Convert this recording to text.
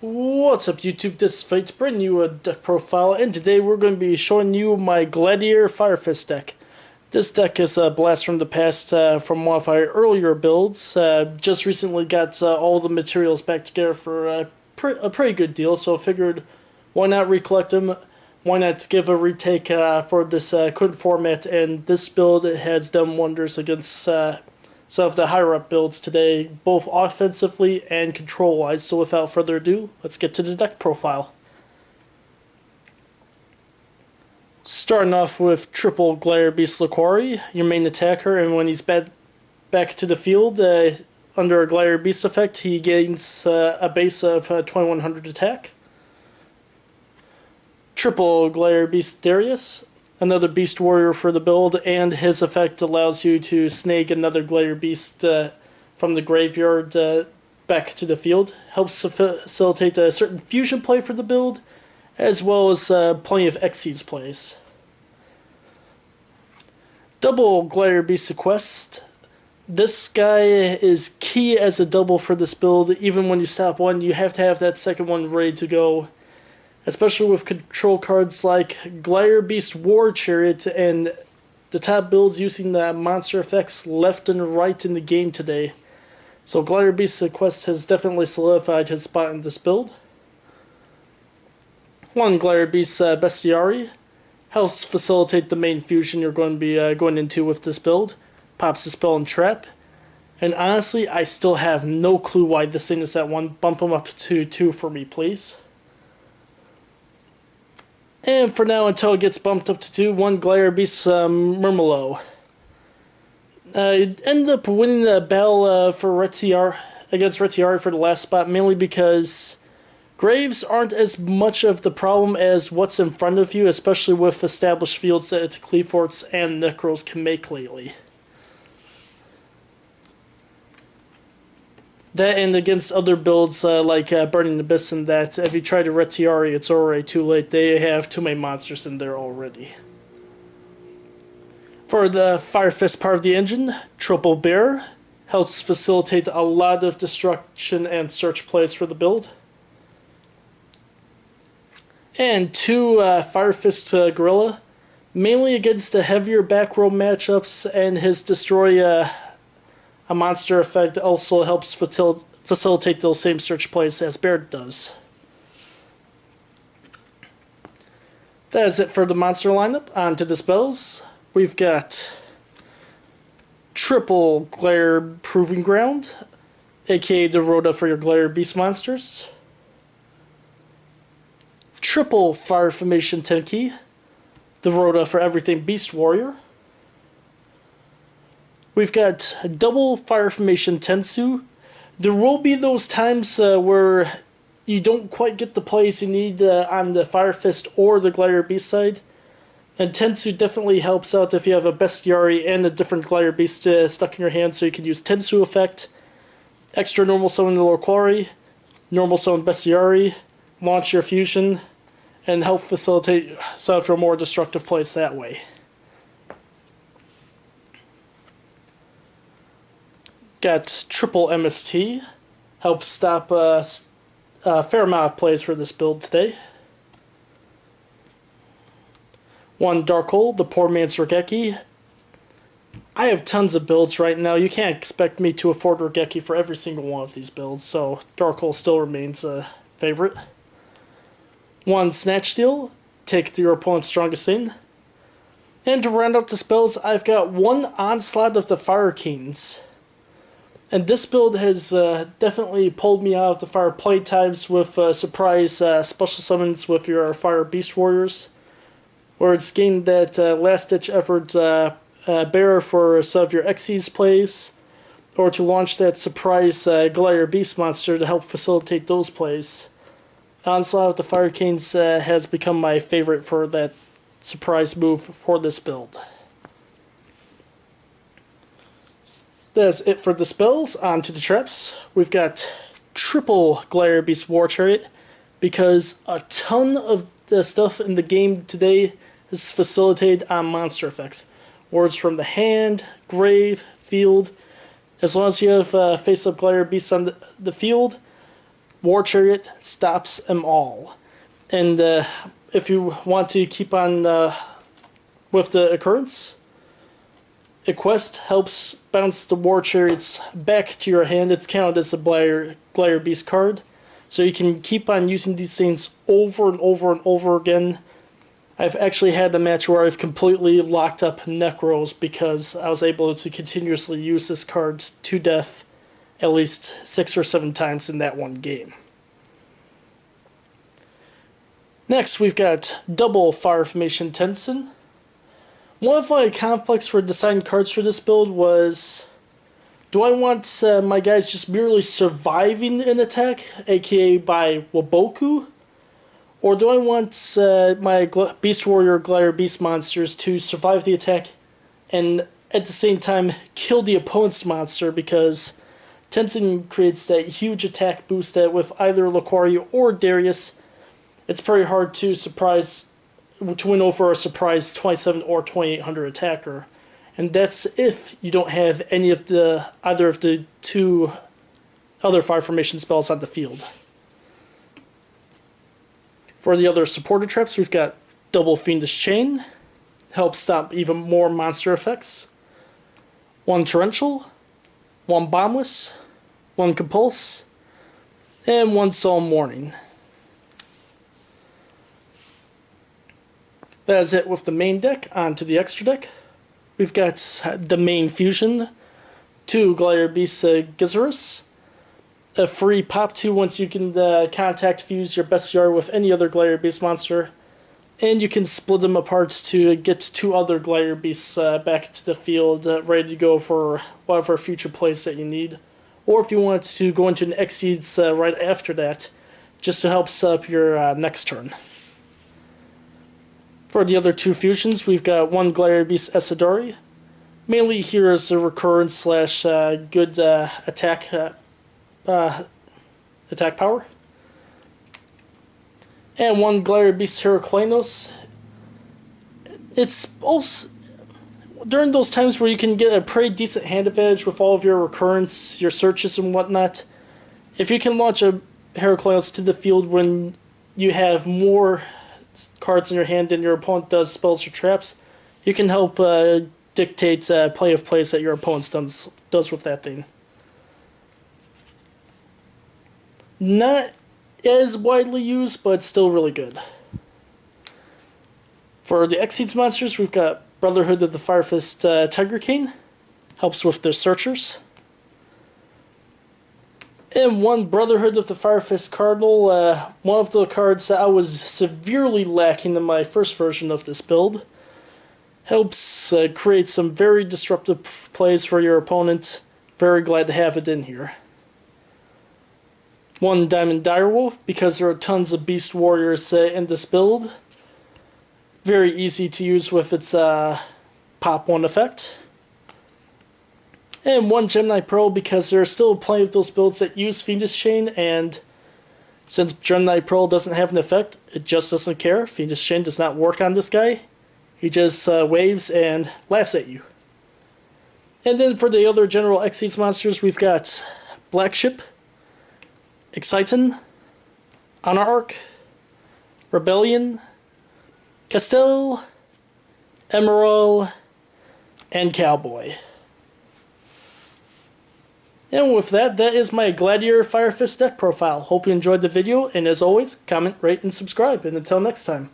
What's up YouTube, this is Fights, bringing you a deck profile, and today we're going to be showing you my Gladiator Fire Fist deck. This deck is a blast from the past from one of our earlier builds. Just recently got all the materials back together for a pretty good deal, so I figured why not recollect them, why not give a retake for this current format, and this build has done wonders against some of the higher up builds today, both offensively and control wise. So without further ado, let's get to the deck profile. Starting off with triple Gladiator Beast Laquari, your main attacker, and when he's back to the field under a Gladiator Beast effect, he gains a base of 2100 attack. Triple Gladiator Beast Darius, another Beast Warrior for the build, and his effect allows you to snag another Gladiator Beast from the graveyard back to the field. Helps facilitate a certain fusion play for the build, as well as plenty of Equeste plays. Double Gladiator Beast Equeste. This guy is key as a double for this build. Even when you stop one, you have to have that second one ready to go. Especially with control cards like Gladiator Beast War Chariot and the top builds using the monster effects left and right in the game today. So Gladiator Beast Equeste has definitely solidified his spot in this build. One Gladiator Beast Bestiari helps facilitate the main fusion you're going to be going into with this build. Pops a spell and trap. And honestly, I still have no clue why this thing is at 1. Bump him up to 2 for me, please. And for now, until it gets bumped up to 2, one Gladiator Beast Murmelo. Ended up winning the battle for against Retiari for the last spot, mainly because Graves aren't as much of the problem as what's in front of you, especially with established fields that Cleaforts and Necros can make lately. That and against other builds like Burning Abyss and that, if you try to Retiari, it's already too late. They have too many monsters in there already. For the Fire Fist part of the engine, Triple Bear helps facilitate a lot of destruction and search plays for the build. And 2 Fire Fist Gorilla, mainly against the heavier back row matchups, and his Destroy a monster effect also helps facilitate those same search plays as Baird does. That is it for the monster lineup. On to the spells. We've got triple Glare Proving Ground, aka the Rhoda for your Glare Beast monsters. Triple Fire Formation Tenki, the Rhoda for everything Beast Warrior. We've got double Fire Formation Tensu. There will be those times where you don't quite get the plays you need on the Fire Fist or the Gladiator Beast side. And Tensu definitely helps out if you have a Bestiari and a different Gladiator Beast stuck in your hand, so you can use Tensu effect, extra normal summon the Laquari, normal summon Bestiari, launch your fusion, and help facilitate some of your more destructive plays that way. Got triple MST, helps stop a fair amount of plays for this build today. One Dark Hole, the Poor Man's Regeki. I have tons of builds right now. You can't expect me to afford Regeki for every single one of these builds, so Dark Hole still remains a favorite. One Snatch Steal, take your opponent's strongest thing. And to round out the spells, I've got one Onslaught of the Fire Kings. And this build has definitely pulled me out of the fire play times with surprise special summons with your Fire Beast Warriors, where it's gained that last-ditch effort bearer for some of your Equeste plays, or to launch that surprise Gladiator Beast monster to help facilitate those plays. Onslaught of the Fire Kings has become my favorite for that surprise move for this build. That's it for the spells. On to the traps. We've got triple Gladiator Beast War Chariot, because a ton of the stuff in the game today is facilitated on monster effects. Words from the hand, grave, field. As long as you have face-up Gladiator Beasts on the field, War Chariot stops them all. And if you want to keep on with the occurrence, Equeste helps bounce the War Chariots back to your hand. It's counted as a Gladiator Beast card. So you can keep on using these things over and over and over again. I've actually had a match where I've completely locked up Necros because I was able to continuously use this card to death at least 6 or 7 times in that one game. Next, we've got double Fire Formation Tensu. One of my conflicts for deciding cards for this build was, do I want my guys just merely surviving an attack, aka by Waboku? Or do I want my Beast Warrior Gladiator Beast monsters to survive the attack and at the same time kill the opponent's monster, because Tensu creates that huge attack boost that with either Laquari or Darius, it's pretty hard to win over a surprise 27 or 2800 attacker. And that's if you don't have either of the 2 other Fire Formation spells on the field. For the other supporter traps, we've got double Fiendish Chain, helps stop even more monster effects. 1 Torrential, 1 Bombless, 1 Compulse, and 1 Solemn Warning. That is it with the main deck. On to the extra deck. We've got the main fusion, 2 Gladiator Beast Gizzarus, a free pop 2 once you can contact fuse your Bestiari with any other Gladiator Beast monster, and you can split them apart to get 2 other Gladiator Beasts back to the field, ready to go for whatever future plays that you need. Or if you want to go into an Exceeds right after that, just to help set up your next turn. For the other 2 fusions, we've got 1 Gladiator Beast Esadori, mainly here as a recurrence slash good attack power, and 1 Gladiator Beast Heracleanos. It's also during those times where you can get a pretty decent hand advantage with all of your recurrence, your searches and whatnot. If you can launch a Heracleanos to the field when you have more cards in your hand than your opponent does spells or traps, you can help dictate play of plays that your opponent does with that thing. Not as widely used, but still really good. For the Exceeds monsters, we've got Brotherhood of the Firefist Tiger King, helps with their searchers. And 1 Brotherhood of the Firefist Cardinal, one of the cards that I was severely lacking in my first version of this build. Helps create some very disruptive plays for your opponent. Very glad to have it in here. 1 Diamond Direwolf, because there are tons of Beast Warriors in this build. Very easy to use with its Pop 1 effect. And 1 Gemini Pearl, because there are still plenty of those builds that use Fiendish Chain, and since Gemini Pearl doesn't have an effect, it just doesn't care. Fiendish Chain does not work on this guy. He just waves and laughs at you. And then for the other general Exceeds monsters, we've got Black Ship, Exciton, Anarch, Rebellion, Castell, Emerald, and Cowboy. And with that, that is my Gladiator Firefist deck profile. Hope you enjoyed the video, and as always, comment, rate, and subscribe. And until next time.